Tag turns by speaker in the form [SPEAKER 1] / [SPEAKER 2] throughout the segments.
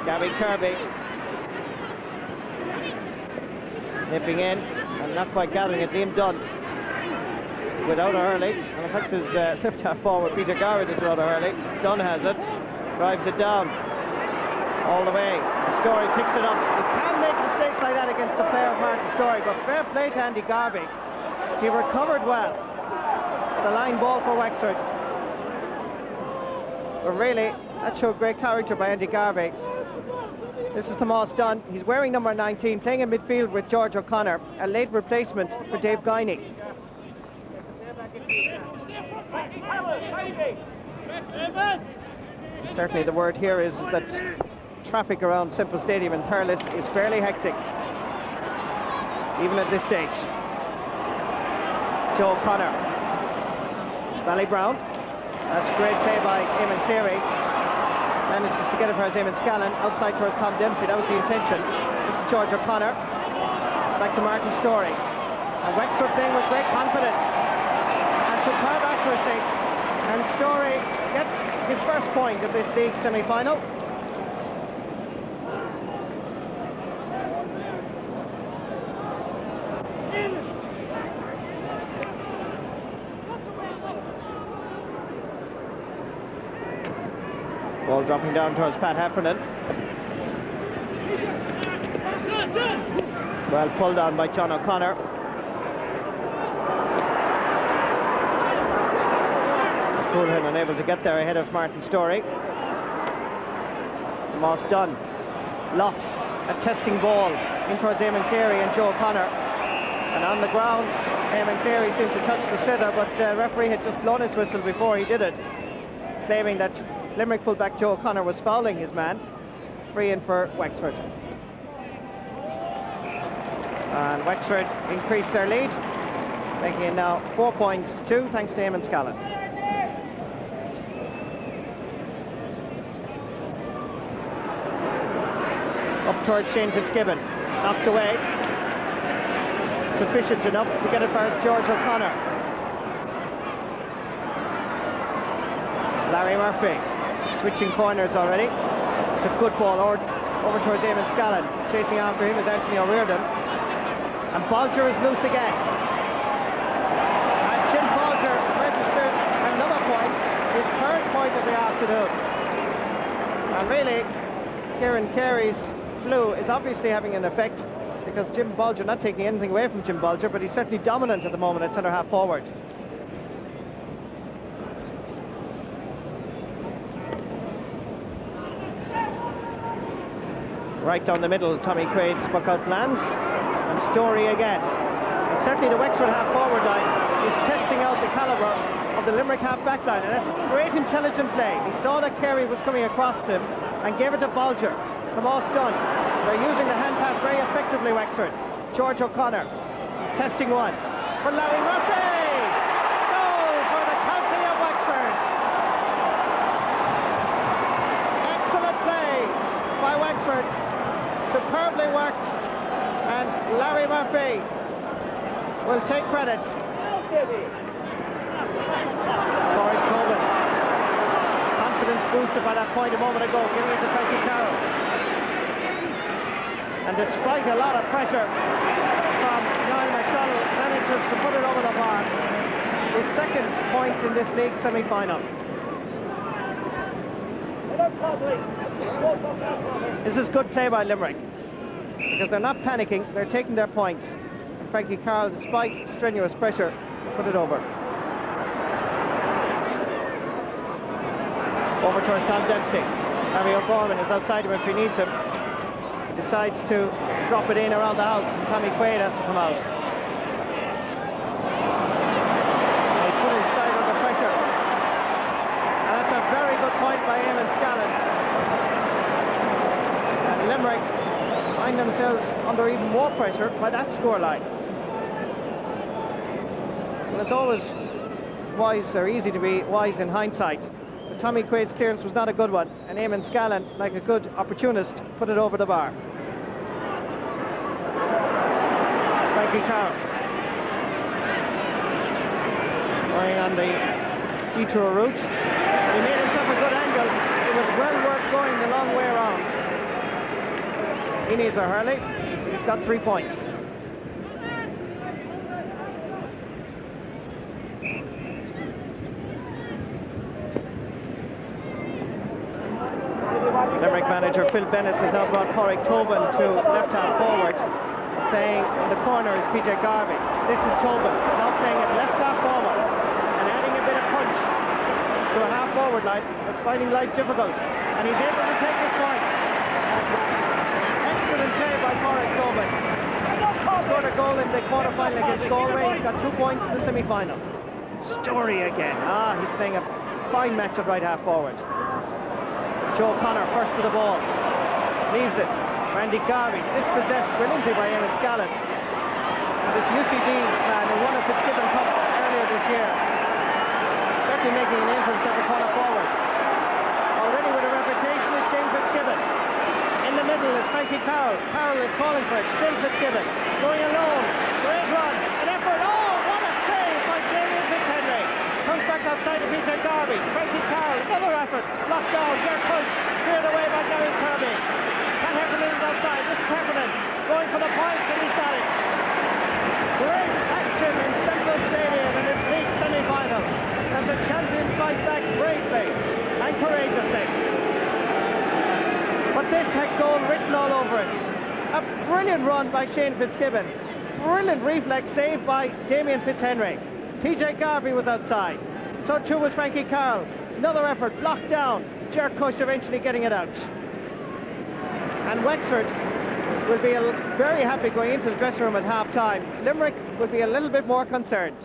[SPEAKER 1] Gabby Kirby nipping in and not quite gathering it. Liam Dunn without a Hurling, and in fact his left half forward Peter Garrett is without a Hurling. Dunn has it, drives it down all the way. Story picks it up. You can make mistakes like that against the player of Martin Story, but fair play to Andy Garvey. He recovered well. It's a line ball for Wexford, but really that showed great character by Andy Garvey. This is Tomas Dunn. He's wearing number 19, playing in midfield with George O'Connor, a late replacement for Dave Guiney. Certainly the word here is that traffic around Semple Stadium in Thurles is fairly hectic, even at this stage. Joe O'Connor, Valley Brown, that's great play by Eamon Cleary, manages to get it for Eamon Scallon, outside towards Tom Dempsey, that was the intention. This is George O'Connor, back to Martin Story, and Wexford playing with great confidence and superb accuracy, and Story gets his first point of this league semi-final. Ball dropping down towards Pat Heffernan. Well pulled on by John O'Connor. Coolhan unable to get there ahead of Martin Story. Tomas Dunn lofts a testing ball in towards Eamon Cleary and Joe O'Connor. And on the ground, Eamon Cleary seemed to touch the slither, but referee had just blown his whistle before he did it, claiming that Limerick fullback Joe O'Connor was fouling his man. Free in for Wexford. And Wexford increased their lead, making it now 4 points to 2, thanks to Eamon Scallon. Up towards Shane Fitzgibbon, knocked away. Sufficient enough to get it past George O'Connor. Larry Murphy switching corners already. It's a good ball over towards Eamon Scallon. Chasing after him is Anthony O'Riordan. And Bolger is loose again. And Jim Bolger registers another point, his third point of the afternoon. And really, Kieran Carey's flu is obviously having an effect, because Jim Bolger, not taking anything away from Jim Bolger, but he's certainly dominant at the moment at centre half forward. Right down the middle, Tommy Quaid spoke out plans, and Story again. And certainly the Wexford half forward line is testing out the calibre of the Limerick half back line, and that's great intelligent play. He saw that Carey was coming across to him and gave it to Bolger. Tomas Dunn. They're using the hand pass very effectively, Wexford. George O'Connor testing one for Larry Murphy. Goal for the county of Wexford. Excellent play by Wexford. Superbly worked, and Larry Murphy will take credit. Corey Tobin, his confidence boosted by that point a moment ago, giving it to Frankie Carroll. And despite a lot of pressure from Niall MacDonald, manages to put it over the bar. His second point in this league semi-final. This is good play by Limerick, because they're not panicking, they're taking their points. And Frankie Carroll, despite strenuous pressure, put it over. Over towards Tom Dempsey. Harry O'Gorman is outside him if he needs him. He decides to drop it in around the house, and Tommy Quaid has to come out. He's put inside under pressure. And that's a very good point by Eamon Scallon. And Limerick find themselves under even more pressure by that scoreline. Well, it's always wise, or easy to be wise in hindsight. But Tommy Quaid's clearance was not a good one, and Eamon Scallon, like a good opportunist, put it over the bar. Frankie Carroll going on the detour route. He made himself a good angle. It was well worth going the long way around. He needs a hurley. He's got 3 points. Limerick manager Phil Bennis has now brought Pádraig Tobin to left-hand forward. Playing in the corner is PJ Garvey. This is Tobin, now playing at left-half forward and adding a bit of punch to a half-forward line that's finding life difficult. And he's able to take his point. Excellent play by Pádraig Tobin. He scored a goal in the quarter-final against Galway. He's got 2 points in the semi-final. Story again. He's playing a fine match at right-half forward. Joe Connor first to the ball, leaves it. Randy Garvey dispossessed brilliantly by Eamon Scallon. This UCD man who won a Fitzgibbon Cup earlier this year, certainly making a name for himself at corner forward. Already with a reputation is Shane Fitzgibbon. In the middle is Frankie Carroll. Carroll is calling for it. Still Fitzgibbon going alone. Great run, an effort. Oh, what a save by Jamie Fitzhenry. Comes back outside to PJ Garvey. Frankie Carroll, another effort. Locked down, jerk push, cleared away by Gary Kirby. Pat Heffernan is outside. This is Heffernan going for the point, and he's got it. Great action in Central Stadium in this league semi-final as the champions fight back bravely and courageously. But this had goal written all over it. A brilliant run by Shane Fitzgibbon. Brilliant reflex save by Damien Fitzhenry. PJ Garvey was outside. So too was Frankie Carroll. Another effort, blocked down. Jerk Cush eventually getting it out. And Wexford will be very happy going into the dressing room at half-time. Limerick will be a little bit more concerned.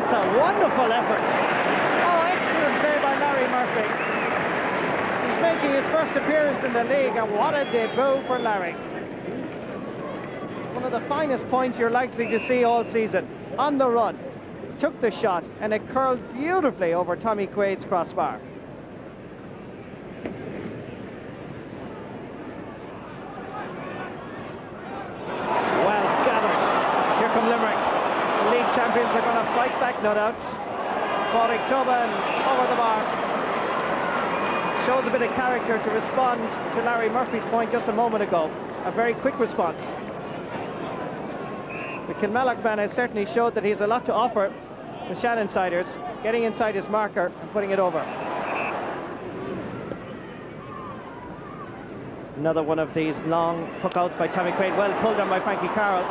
[SPEAKER 1] Wonderful effort. Oh, excellent play by Larry Murphy. He's making his first appearance in the league, and what a debut for Larry. One of the finest points you're likely to see all season. On the run, took the shot, and it curled beautifully over Tommy Quaid's crossbar. Well gathered. Here come Limerick. League champions are going to fight back, no doubt. Pádraig Tobin over the bar. Shows a bit of character to respond to Larry Murphy's point just a moment ago. A very quick response. The Kilmallock man has certainly showed that he has a lot to offer the Shannonsiders, getting inside his marker and putting it over. Another one of these long puck-outs by Tommy Quaid. Well pulled on by Frankie Carroll.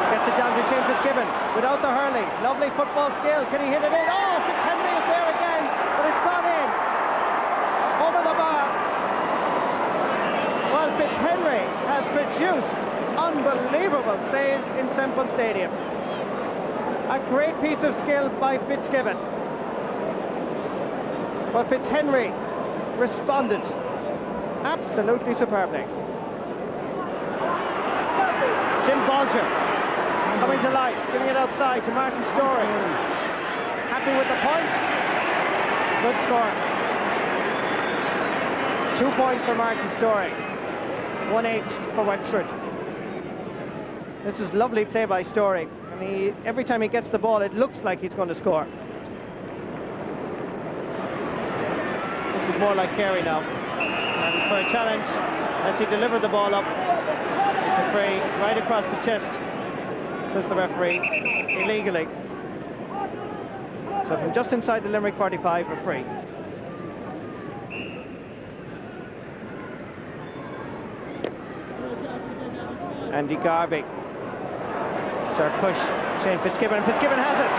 [SPEAKER 1] Gets it down to Shane Fitzgibbon without the hurling. Lovely football skill. Can he hit it in? Oh, Fitzhenry is there again, but it's gone in. Over the bar. Well, Fitzhenry has produced unbelievable saves in Semple Stadium. A great piece of skill by Fitzgibbon. But Fitzhenry responded absolutely superbly. Jim Bolger coming to life, giving it outside to Martin Storey. Happy with the point. Good score. 2 points for Martin Storey. 1-8 for Wexford. This is lovely play by Storey. And every time he gets the ball, it looks like he's going to score. This is more like Carey now. And for a challenge, as he delivered the ball up, it's a free right across the chest, says the referee, illegally. So from just inside the Limerick 45, a free. Andy Garvey. Jerk push, Shane Fitzgibbon. Fitzgibbon has it.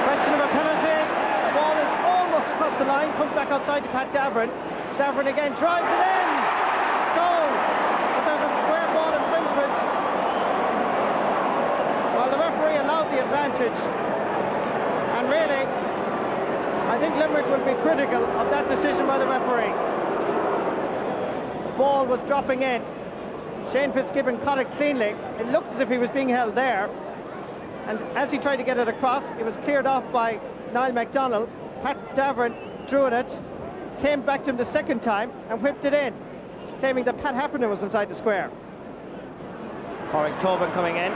[SPEAKER 1] Question of a penalty. The ball is almost across the line, comes back outside to Pat Davern. Davern again drives it in. Goal. But there's a square ball infringement. Well, the referee allowed the advantage. And really, I think Limerick will be critical of that decision by the referee. ball was dropping in. Shane Fitzgibbon caught it cleanly. It looked as if he was being held there. And as he tried to get it across, it was cleared off by Niall MacDonald. Pat Davern drew it, came back to him the second time and whipped it in, claiming that Pat Heffernan was inside the square. Corrick Tobin coming in.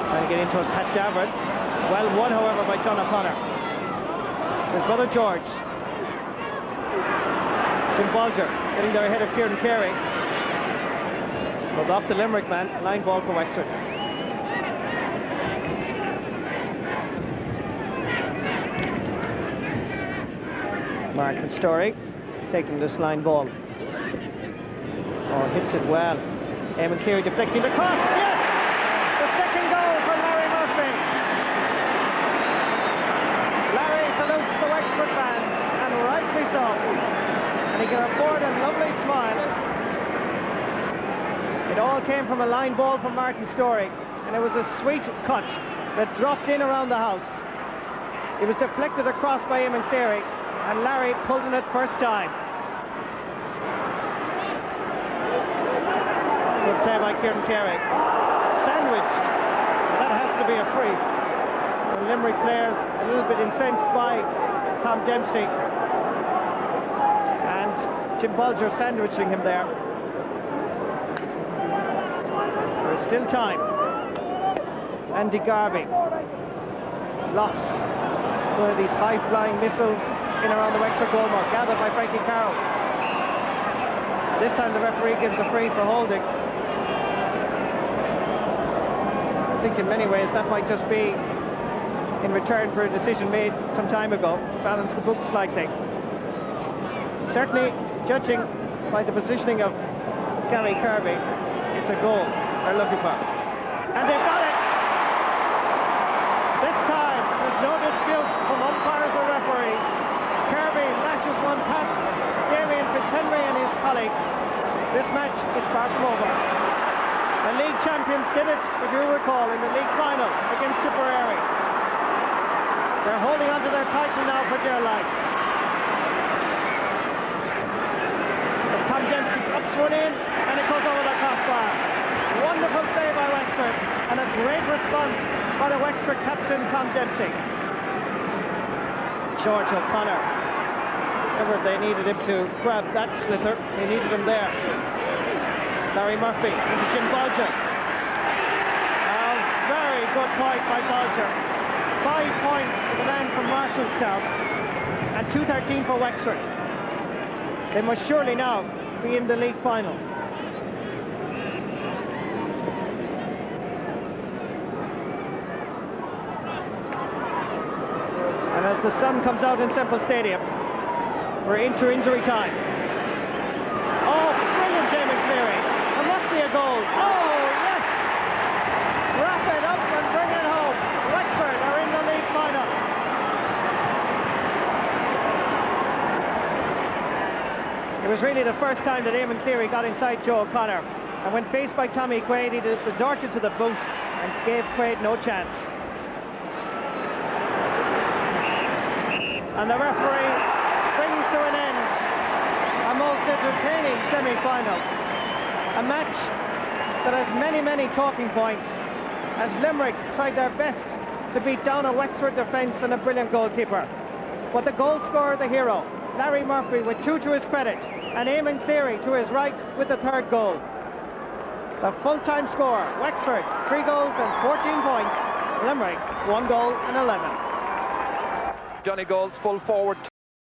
[SPEAKER 1] Trying to get into his Pat Davern. Well won, however, by John O'Connor. His brother George. Jim Bolger getting there ahead of Kieran Carey. Goes off the Limerick man. Line ball for Wexford. Mark and Story taking this line ball. Oh, hits it well. Eamon Cleary deflecting the cross. Yes! The second goal for Larry Murphy. Larry salutes the Wexford fans, and rightly so. And he can afford a lovely smile. It all came from a line ball from Martin Story, and it was a sweet cut that dropped in around the house. It was deflected across by Eamon Cleary, and Larry pulled in it first time. Good play by Kieran Carey. Sandwiched. That has to be a free. The Limerick players a little bit incensed by Tom Dempsey. And Jim Bolger sandwiching him there. There's still time. Andy Garvey. Lofts. One of these high-flying missiles in around the Wexford goalmark, gathered by Frankie Carroll. This time the referee gives a free for holding. I think in many ways that might just be in return for a decision made some time ago to balance the books slightly. Certainly, judging by the positioning of Gary Kirby, it's a goal they're looking for. And they've got it! This time, there's no dispute from umpires or referees. Kirby lashes one past Damien Fitzhenry and his colleagues. This match is far from over. The league champions did it, if you recall, in the league final against Tipperary. They're holding on to their title now for dear life. As Tom Dempsey drops one in, and it goes over the crossbar. Wonderful play by Wexford, and a great response by the Wexford captain, Tom Dempsey. George O'Connor. Ever they needed him to grab that sliotar, they needed him there. Larry Murphy into Jim Bolger. A very good point by Bolger. 5 points for the man from Marshallstown, and 2-13 for Wexford. They must surely now be in the league final. And as the sun comes out in Semple Stadium, we're into injury time. Oh, brilliant Eamon Cleary. There must be a goal. Oh, yes! Wrap it up and bring it home. Wexford are in the league final. It was really the first time that Eamon Cleary got inside Joe O'Connor. And when faced by Tommy Quaid, he resorted to the boot and gave Quaid no chance. And the referee brings to an end a most entertaining semi-final. A match that has many, many talking points, as Limerick tried their best to beat down a Wexford defence and a brilliant goalkeeper. But the goal scorer, the hero, Larry Murphy, with 2 to his credit, and Eamon Cleary to his right with the 3rd goal. The full-time score, Wexford, 3 goals and 14 points. Limerick, 1 goal and 11.
[SPEAKER 2] Donegal's full forward